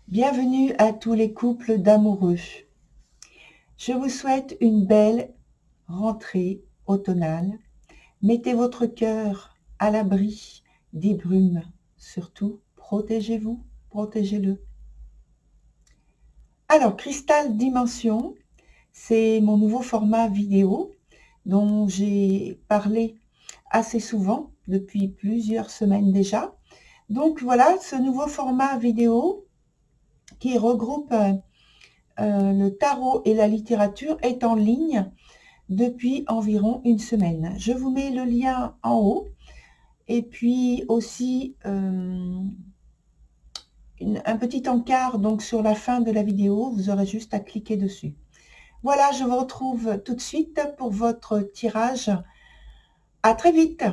Bienvenue à tous les couples d'amoureux. Je vous souhaite une belle rentrée automnale. Mettez votre cœur à l'abri des brumes. Surtout, protégez-vous, protégez-le. Alors, Cristal Dimension, c'est mon nouveau format vidéo dont j'ai parlé assez souvent depuis plusieurs semaines déjà. Donc voilà, ce nouveau format vidéo qui regroupe le tarot et la littérature est en ligne depuis environ une semaine. Je vous mets le lien en haut et puis aussi un petit encart donc sur la fin de la vidéo. Vous aurez juste à cliquer dessus. Voilà, je vous retrouve tout de suite pour votre tirage. À très vite.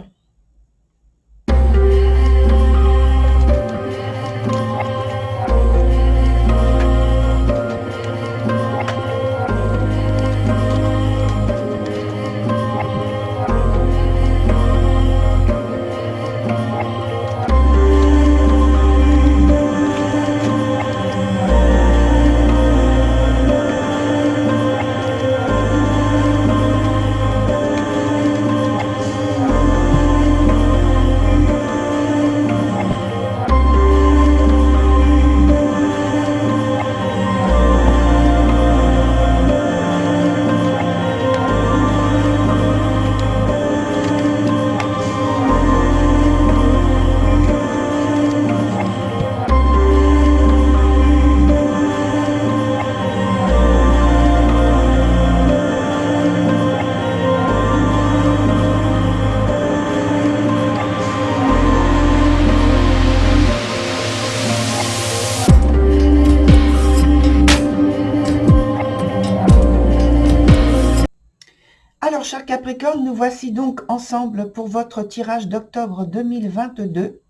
Alors, chers Capricorne, nous voici donc ensemble pour votre tirage d'octobre 2022.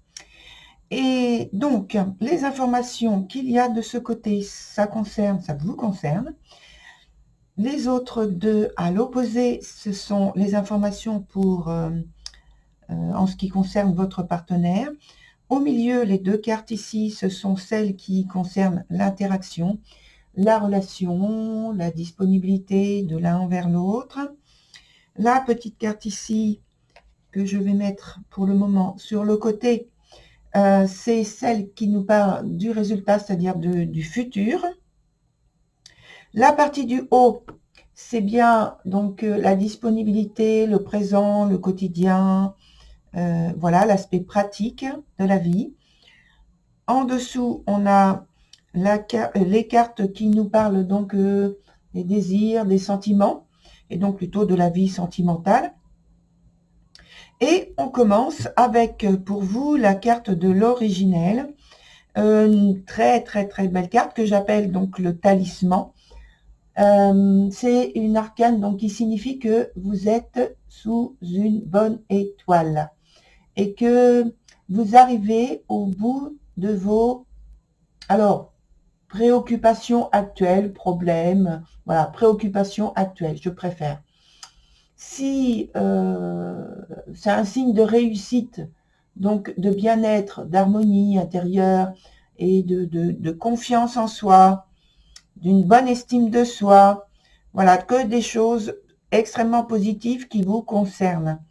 Et donc, les informations qu'il y a de ce côté, ça vous concerne. Les autres deux à l'opposé, ce sont les informations pour en ce qui concerne votre partenaire. Au milieu, les deux cartes ici, ce sont celles qui concernent l'interaction, la relation, la disponibilité de l'un envers l'autre. La petite carte ici, que je vais mettre pour le moment sur le côté, c'est celle qui nous parle du résultat, c'est-à-dire du futur. La partie du haut, c'est bien donc la disponibilité, le présent, le quotidien, voilà l'aspect pratique de la vie. En dessous, on a les cartes qui nous parlent donc des désirs, des sentiments, et donc plutôt de la vie sentimentale. Et on commence avec, pour vous, la carte de l'originel. Une très très très belle carte que j'appelle donc le talisman. C'est une arcane donc qui signifie que vous êtes sous une bonne étoile et que vous arrivez au bout de vos préoccupations actuelles, problèmes, voilà, préoccupations actuelles, je préfère. Si c'est un signe de réussite, donc de bien-être, d'harmonie intérieure et de confiance en soi, d'une bonne estime de soi, voilà, que des choses extrêmement positives qui vous concernent.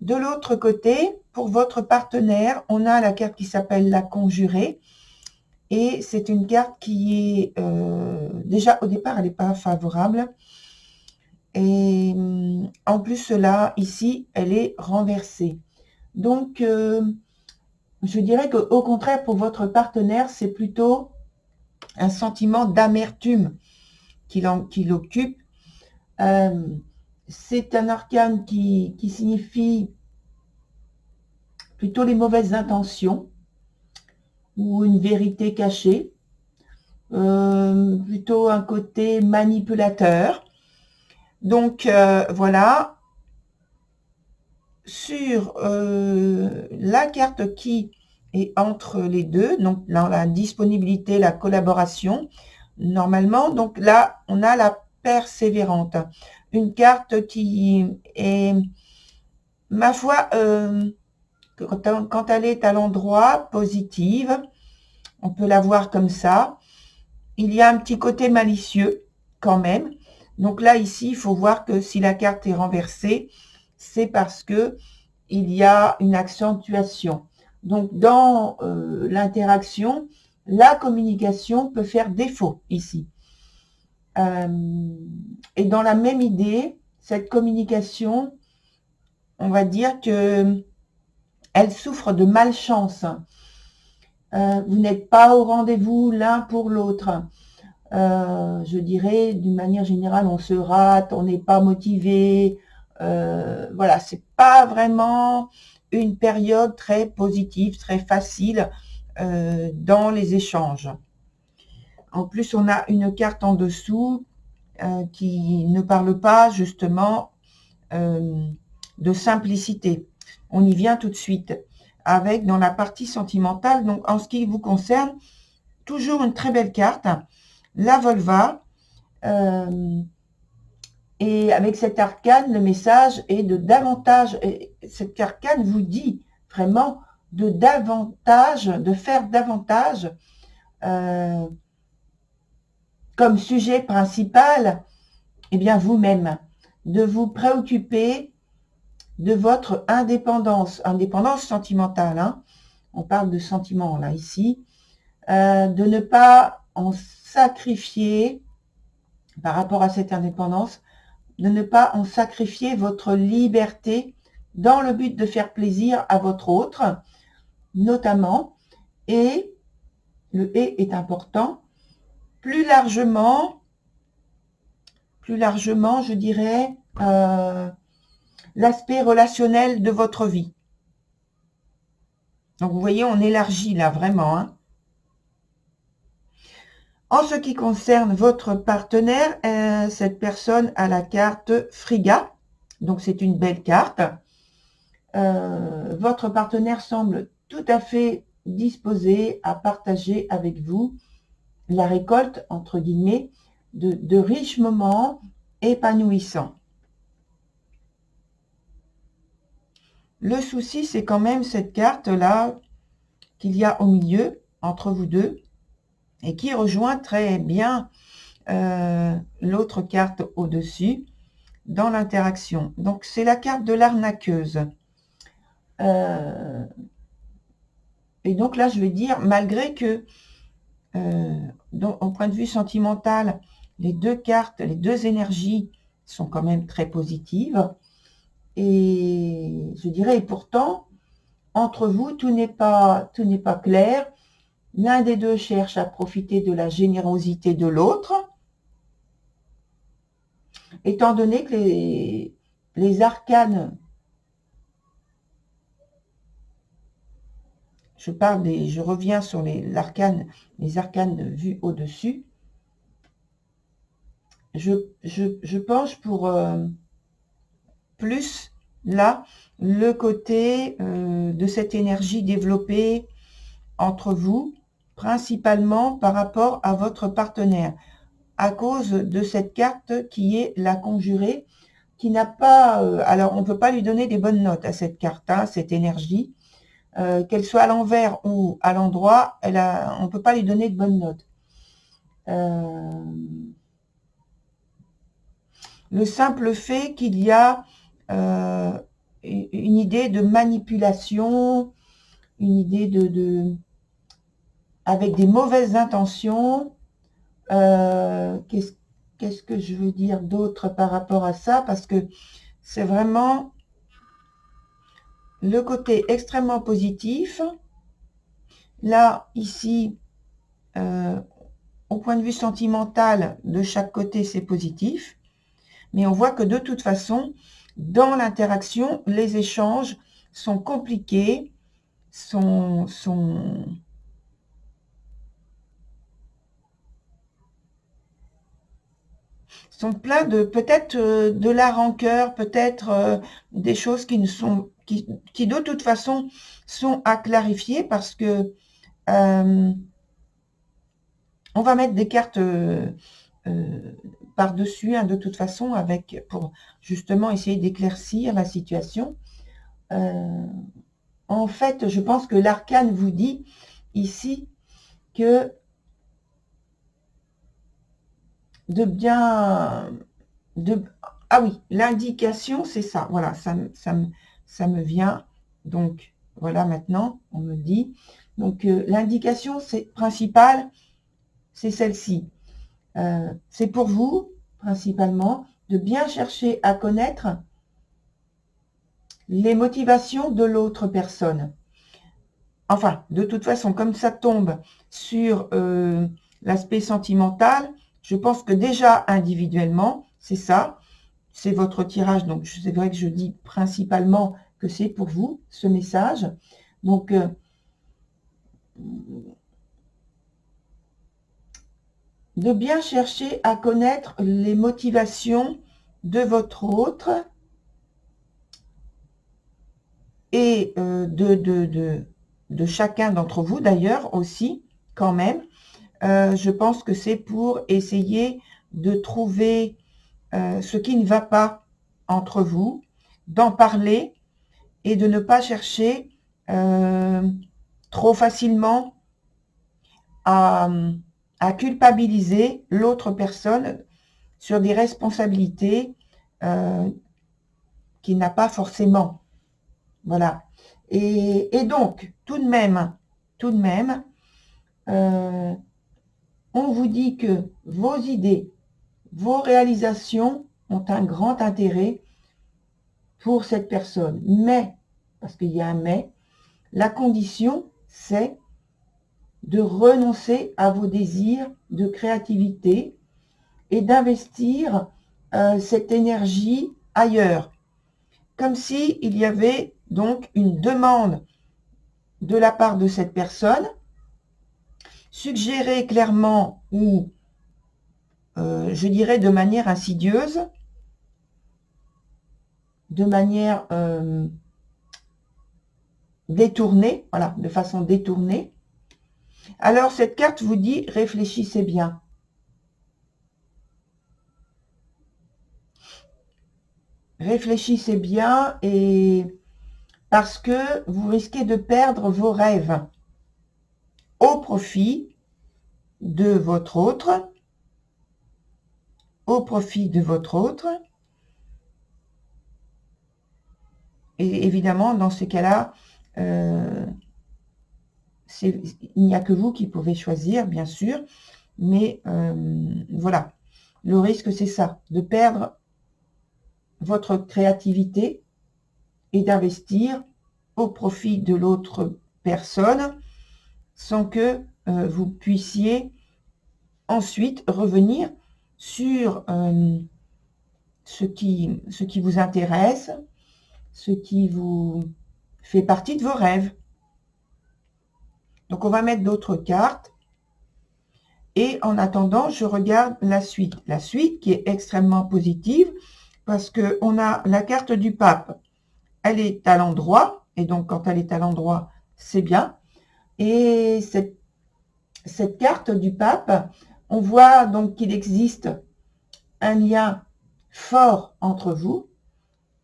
De l'autre côté, pour votre partenaire, on a la carte qui s'appelle la conjurée, et c'est une carte qui est, déjà au départ, elle n'est pas favorable, et en plus là, ici, elle est renversée. Donc, je dirais qu'au contraire, pour votre partenaire, c'est plutôt un sentiment d'amertume qui l'occupe. C'est un arcane qui signifie plutôt les mauvaises intentions ou une vérité cachée, plutôt un côté manipulateur. Donc, voilà. Sur la carte qui est entre les deux, donc dans la disponibilité, la collaboration, normalement, donc là, on a la persévérante. Une carte qui est, ma foi, quand elle est à l'endroit, positive, On peut la voir comme ça. Il y a un petit côté malicieux quand même. Donc là, ici, il faut voir que si la carte est renversée, c'est parce que il y a une accentuation. Donc, dans l'interaction, la communication peut faire défaut ici. Et dans la même idée, cette communication, on va dire que elle souffre de malchance. Vous n'êtes pas au rendez-vous l'un pour l'autre. Je dirais, d'une manière générale, on se rate, on n'est pas motivé. Voilà, c'est pas vraiment une période très positive, très facile dans les échanges. En plus, on a une carte en dessous qui ne parle pas justement de simplicité. On y vient tout de suite avec dans la partie sentimentale. Donc, en ce qui vous concerne, toujours une très belle carte, la Volva. Et avec cet arcane, le message est de davantage, et cet arcane vous dit vraiment de davantage, de faire davantage comme sujet principal, eh bien vous-même, de vous préoccuper de votre indépendance, indépendance sentimentale, hein. On parle de sentiments là ici, de ne pas en sacrifier par rapport à cette indépendance, de ne pas en sacrifier votre liberté dans le but de faire plaisir à votre autre, notamment, et le « et » est important, plus largement, je dirais, l'aspect relationnel de votre vie. Donc, vous voyez, on élargit là, vraiment, hein. En ce qui concerne votre partenaire, cette personne a la carte Friga, donc c'est une belle carte. Votre partenaire semble tout à fait disposé à partager avec vous la récolte, entre guillemets, de riches moments épanouissants. Le souci, c'est quand même cette carte-là qu'il y a au milieu, entre vous deux, et qui rejoint très bien l'autre carte au-dessus dans l'interaction. Donc, c'est la carte de l'arnaqueuse. Et donc là, je vais dire, malgré que, au point de vue sentimental, les deux cartes, les deux énergies sont quand même très positives. Et je dirais, et pourtant, entre vous, tout n'est pas clair. L'un des deux cherche à profiter de la générosité de l'autre, étant donné que les arcanes, je reviens sur les arcanes vus au-dessus, je penche pour plus là le côté de cette énergie développée entre vous, principalement par rapport à votre partenaire, à cause de cette carte qui est la conjurée, qui n'a pas... alors, on ne peut pas lui donner des bonnes notes à cette carte, hein, cette énergie. Qu'elle soit à l'envers ou à l'endroit, on ne peut pas lui donner de bonnes notes. Le simple fait qu'il y a une idée de manipulation, une idée avec des mauvaises intentions. Qu'est-ce que je veux dire d'autre par rapport à ça? Parce que c'est vraiment le côté extrêmement positif. Là, ici, au point de vue sentimental, de chaque côté, c'est positif. Mais on voit que de toute façon, dans l'interaction, les échanges sont compliqués, sont pleins de peut-être de la rancœur, peut-être des choses qui ne sont qui de toute façon sont à clarifier, parce que on va mettre des cartes par-dessus, hein, de toute façon, pour justement essayer d'éclaircir la situation. En fait, je pense que l'arcane vous dit ici que de bien... ah oui, l'indication, c'est ça. Voilà, ça me vient. Donc, voilà, maintenant, on me dit. Donc, l'indication principale, c'est celle-ci. C'est pour vous, principalement, de bien chercher à connaître les motivations de l'autre personne. Enfin, de toute façon, comme ça tombe sur l'aspect sentimental, je pense que déjà individuellement, c'est ça, c'est votre tirage. Donc, c'est vrai que je dis principalement que c'est pour vous, ce message. Donc, de bien chercher à connaître les motivations de votre autre et de chacun d'entre vous d'ailleurs aussi, quand même. Je pense que c'est pour essayer de trouver ce qui ne va pas entre vous, d'en parler et de ne pas chercher trop facilement à culpabiliser l'autre personne sur des responsabilités qu'il n'a pas forcément. Voilà. Et donc, tout de même, on vous dit que vos idées, vos réalisations ont un grand intérêt pour cette personne. Mais, parce qu'il y a un mais, la condition, c'est de renoncer à vos désirs de créativité et d'investir cette énergie ailleurs. Comme si il y avait donc une demande de la part de cette personne, suggérée clairement ou je dirais de manière insidieuse, de manière détournée, voilà, de façon détournée. Alors cette carte vous dit, réfléchissez bien. Réfléchissez bien et parce que vous risquez de perdre vos rêves au profit de votre autre, au profit de votre autre. Et évidemment, dans ces cas-là, il n'y a que vous qui pouvez choisir, bien sûr, mais voilà, le risque c'est ça, de perdre votre créativité et d'investir au profit de l'autre personne sans que vous puissiez ensuite revenir sur ce qui vous intéresse, ce qui vous fait partie de vos rêves. Donc, on va mettre d'autres cartes. Et en attendant, je regarde la suite. La suite qui est extrêmement positive parce qu'on a la carte du pape. Elle est à l'endroit. Et donc, quand elle est à l'endroit, c'est bien. Et cette carte du pape, on voit donc qu'il existe un lien fort entre vous.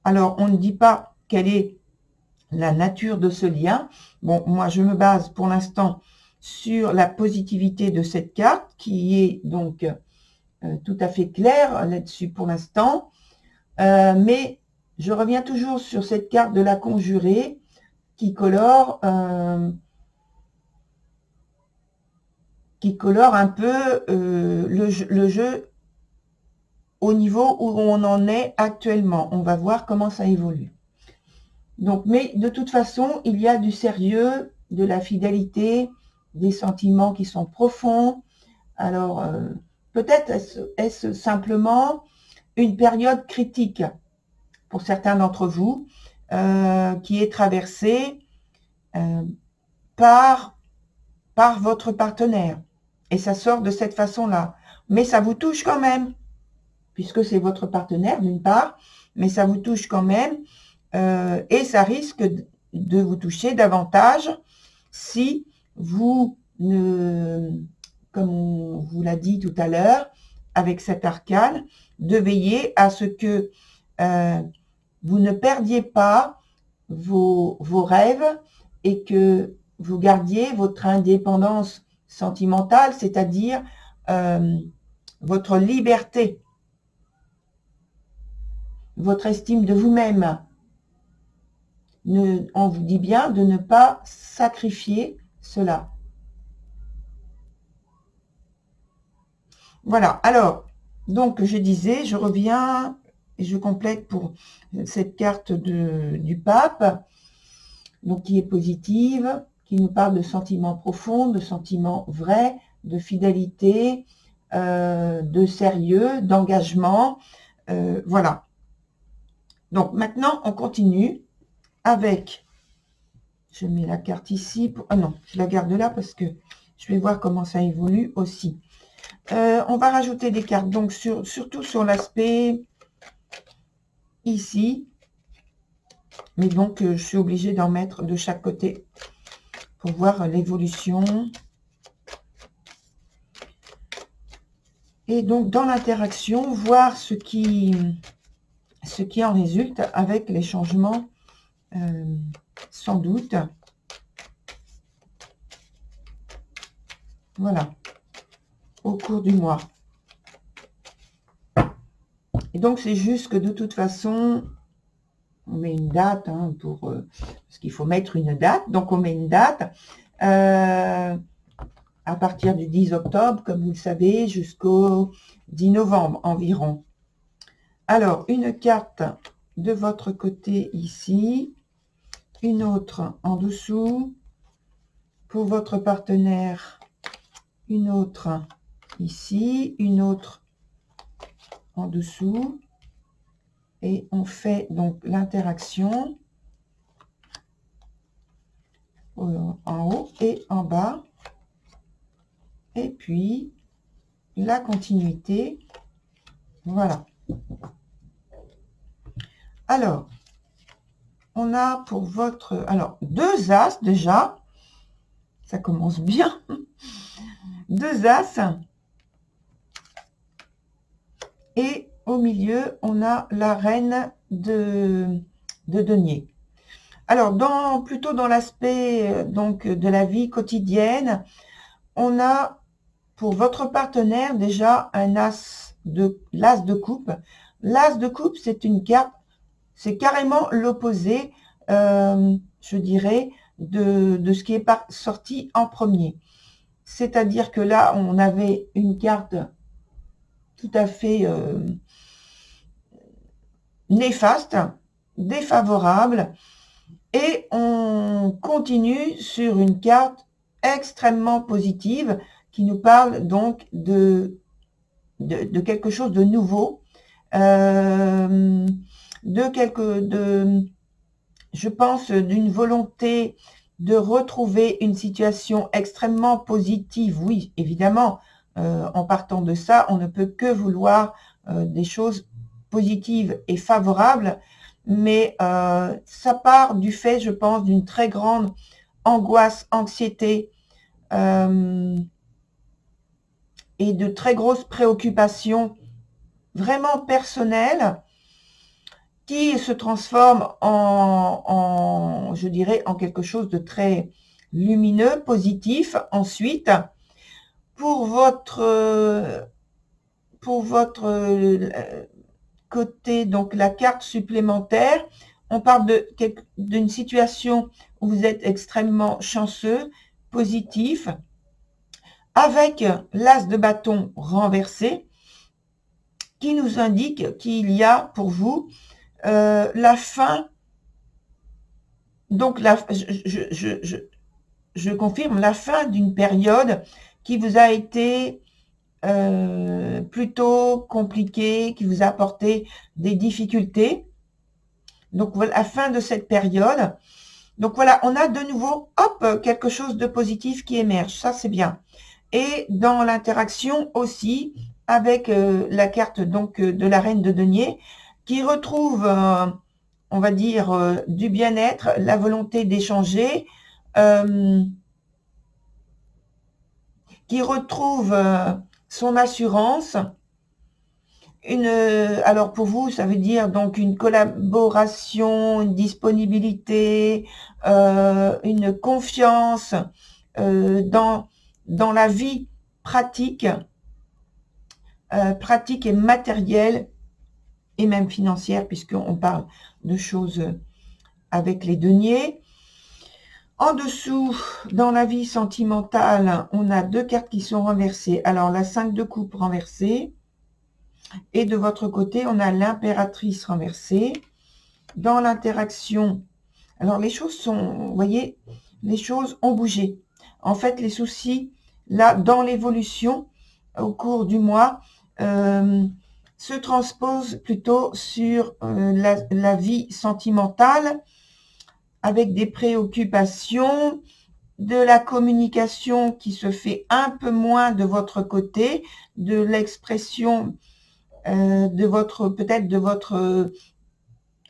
Alors, on ne dit pas quelle est la nature de ce lien. Bon, moi, je me base pour l'instant sur la positivité de cette carte, qui est donc tout à fait claire là-dessus pour l'instant. Mais je reviens toujours sur cette carte de la conjurée qui colore un peu le jeu au niveau où on en est actuellement. On va voir comment ça évolue. Donc, mais de toute façon, il y a du sérieux, de la fidélité, des sentiments qui sont profonds. Alors, peut-être est-ce simplement une période critique pour certains d'entre vous qui est traversée par votre partenaire. Et ça sort de cette façon-là. Mais ça vous touche quand même, puisque c'est votre partenaire d'une part, mais ça vous touche quand même et ça risque de vous toucher davantage si vous ne, comme on vous l'a dit tout à l'heure, avec cet arcane, de veiller à ce que vous ne perdiez pas vos rêves et que vous gardiez votre indépendance sentimentale, c'est-à-dire votre liberté, votre estime de vous-même. On vous dit bien de ne pas sacrifier cela. Voilà, alors, donc je disais, je reviens et je complète pour cette carte du pape, donc qui est positive, qui nous parle de sentiments profonds, de sentiments vrais, de fidélité, de sérieux, d'engagement, voilà. Donc maintenant, on continue avec, je mets la carte ici, ah non, je la garde là parce que je vais voir comment ça évolue aussi. On va rajouter des cartes, donc surtout sur l'aspect ici, mais donc je suis obligée d'en mettre de chaque côté pour voir l'évolution. Et donc dans l'interaction, voir ce qui en résulte avec les changements, sans doute. Voilà, au cours du mois. Et donc c'est juste que de toute façon, on met une date, hein, parce qu'il faut mettre une date. Donc on met une date à partir du 10 octobre, comme vous le savez, jusqu'au 10 novembre environ. Alors, une carte de votre côté ici, une autre en dessous. Pour votre partenaire, une autre ici, une autre en dessous. Et on fait donc l'interaction en haut et en bas. Et puis, la continuité. Voilà. Alors, on a pour votre... Alors, 2 As déjà. Ça commence bien. 2 As. Et au milieu, on a la reine de denier. Alors, plutôt dans l'aspect donc de la vie quotidienne, on a pour votre partenaire déjà l'as de coupe. L'as de coupe, c'est une carte, c'est carrément l'opposé, je dirais, de ce qui est sorti en premier. C'est-à-dire que là, on avait une carte tout à fait néfaste, défavorable, et on continue sur une carte extrêmement positive qui nous parle donc de quelque chose de nouveau, je pense d'une volonté de retrouver une situation extrêmement positive. Oui, évidemment, en partant de ça, on ne peut que vouloir des choses positives et favorables, mais ça part du fait, je pense, d'une très grande angoisse, anxiété et de très grosses préoccupations vraiment personnelles qui se transforment je dirais, en quelque chose de très lumineux, positif. Ensuite, pour votre côté, donc la carte supplémentaire, on parle d'une situation où vous êtes extrêmement chanceux, positif, avec l'as de bâton renversé, qui nous indique qu'il y a pour vous la fin, donc je confirme, la fin d'une période qui vous a été plutôt compliquée, qui vous a apporté des difficultés. Donc voilà, la fin de cette période. Donc voilà, on a de nouveau, hop, quelque chose de positif qui émerge. Ça, c'est bien. Et dans l'interaction aussi avec la carte donc de la reine de denier, qui retrouve, on va dire, du bien-être, la volonté d'échanger, qui retrouve son assurance. Alors pour vous, ça veut dire donc une collaboration, une disponibilité, une confiance dans dans la vie pratique, pratique et matérielle, et même financière, puisqu'on parle de choses avec les deniers. En dessous, dans la vie sentimentale, on a 2 cartes qui sont renversées. Alors, la 5 de coupe renversée. Et de votre côté, on a l'impératrice renversée. Dans l'interaction, alors les choses sont, vous voyez, les choses ont bougé. En fait, les soucis, là, dans l'évolution, au cours du mois, se transposent plutôt sur la vie sentimentale, avec des préoccupations, de la communication qui se fait un peu moins de votre côté, de l'expression de votre, peut-être de votre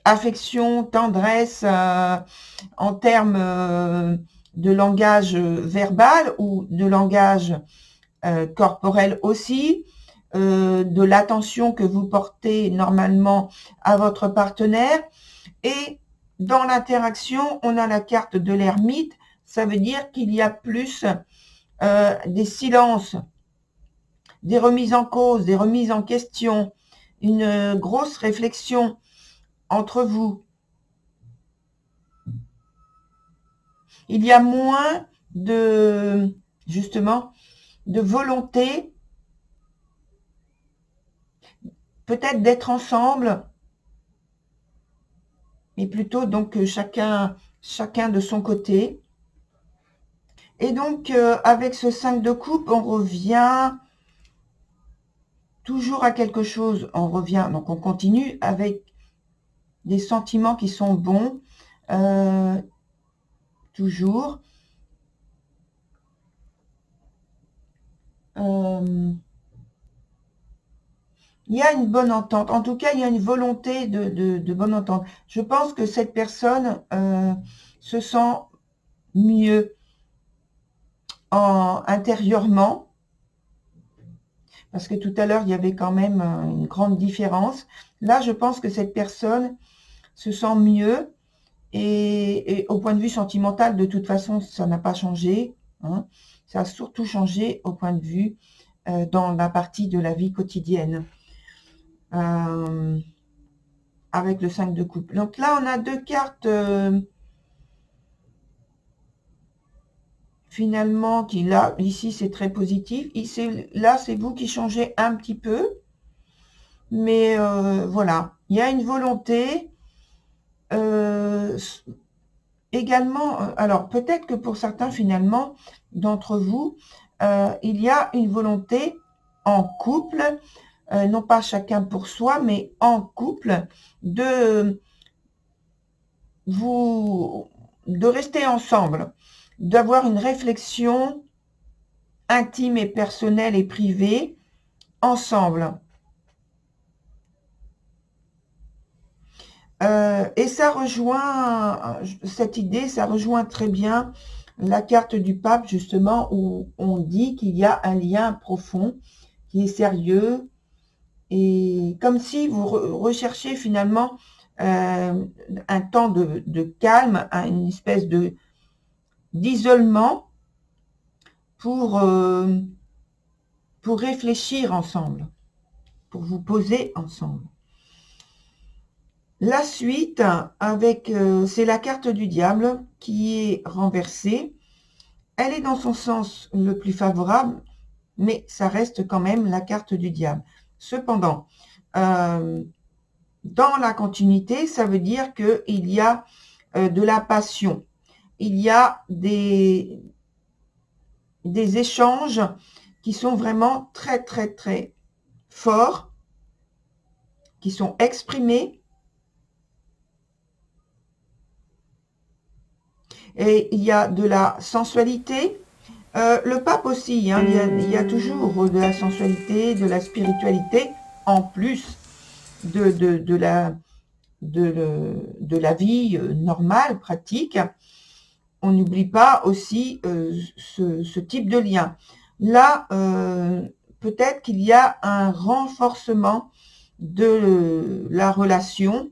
affection, tendresse en termes de langage verbal ou de langage corporel aussi, de l'attention que vous portez normalement à votre partenaire. Et dans l'interaction, on a la carte de l'ermite. Ça veut dire qu'il y a plus des silences, des remises en cause, des remises en question, une grosse réflexion entre vous. Il y a moins de, justement, de volonté, peut-être d'être ensemble, mais plutôt donc chacun de son côté. Et donc, avec ce 5 de coupe, on revient toujours à quelque chose. On revient, donc on continue avec des sentiments qui sont bons, toujours. Il y a une bonne entente. En tout cas, il y a une volonté de bonne entente. Je pense que cette personne se sent mieux intérieurement. Parce que tout à l'heure, il y avait quand même une grande différence. Là, je pense que cette personne se sent mieux. Et au point de vue sentimental, de toute façon, ça n'a pas changé. Hein. Ça a surtout changé au point de vue dans la partie de la vie quotidienne. Avec le 5 de coupe. Donc là, on a 2 cartes finalement qui, là, ici, c'est très positif. Ici, là, c'est vous qui changez un petit peu. Mais voilà, il y a une volonté. Également, alors peut-être que pour certains, finalement, d'entre vous, il y a une volonté en couple, non pas chacun pour soi, mais en couple, de rester ensemble, d'avoir une réflexion intime et personnelle et privée ensemble. Et ça rejoint, cette idée, ça rejoint très bien la carte du pape, justement, où on dit qu'il y a un lien profond qui est sérieux, et comme si vous recherchez finalement un temps de calme, une espèce d'isolement pour réfléchir ensemble, pour vous poser ensemble. La suite, avec c'est la carte du diable qui est renversée. Elle est dans son sens le plus favorable, mais ça reste quand même la carte du diable. Cependant, dans la continuité, ça veut dire qu'il y a de la passion. Il y a des échanges qui sont vraiment très, très, très forts, qui sont exprimés. Et il y a de la sensualité. Le pape aussi, hein, il y a toujours de la sensualité, de la spiritualité, en plus de la vie normale, pratique. On n'oublie pas aussi ce type de lien. Là, peut-être qu'il y a un renforcement de la relation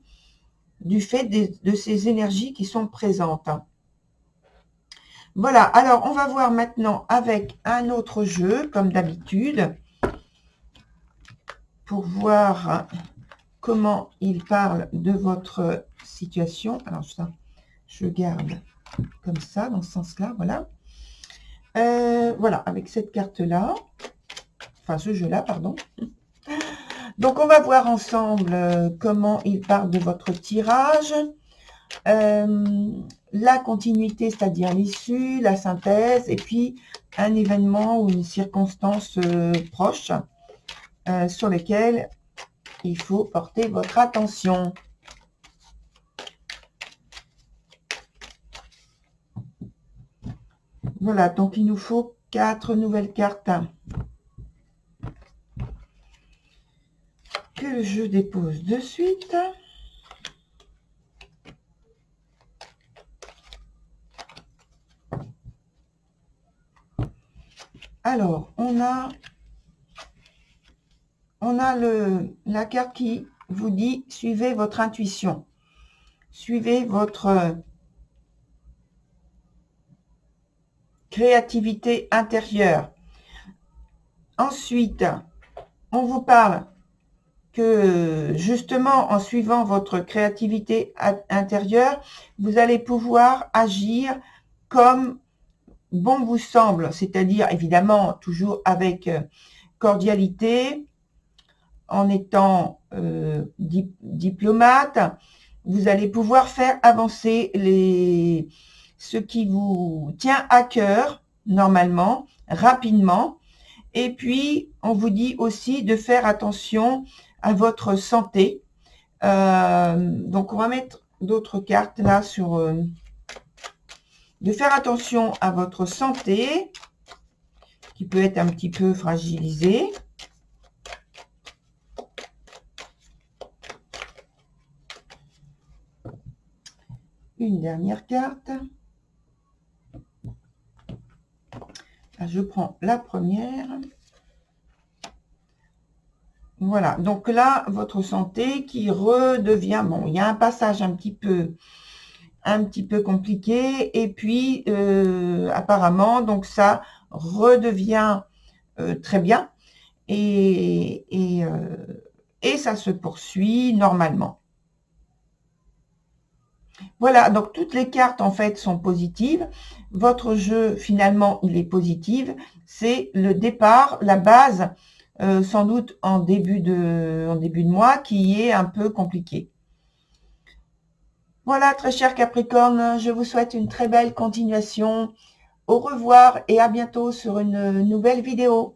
du fait de ces énergies qui sont présentes. Voilà, alors on va voir maintenant avec un autre jeu, comme d'habitude, pour voir comment il parle de votre situation. Alors ça, je garde comme ça, dans ce sens-là, voilà. Voilà, avec cette carte-là, enfin ce jeu-là, pardon. Donc on va voir ensemble comment il parle de votre tirage. La continuité, c'est-à-dire l'issue, la synthèse, et puis un événement ou une circonstance proche sur lesquelles il faut porter votre attention. Voilà, donc il nous faut 4 nouvelles cartes que je dépose de suite. Alors, on a la carte qui vous dit « Suivez votre intuition ». Suivez votre créativité intérieure. Ensuite, on vous parle que justement, en suivant votre créativité intérieure, vous allez pouvoir agir comme bon vous semble, c'est-à-dire évidemment toujours avec cordialité, en étant diplomate. Vous allez pouvoir faire avancer ce qui vous tient à cœur, normalement, rapidement. Et puis, on vous dit aussi de faire attention à votre santé. Donc, on va mettre d'autres cartes là sur... de faire attention à votre santé, qui peut être un petit peu fragilisée. Une dernière carte. Là, je prends la première. Voilà, donc là, votre santé qui redevient... Bon, il y a un passage un petit peu compliqué, et puis apparemment, donc ça redevient très bien, et ça se poursuit normalement. Voilà, donc toutes les cartes en fait sont positives. Votre jeu finalement il est positif. C'est le départ, la base, sans doute en début de mois, qui est un peu compliqué. Voilà, très cher Capricorne, je vous souhaite une très belle continuation. Au revoir et à bientôt sur une nouvelle vidéo.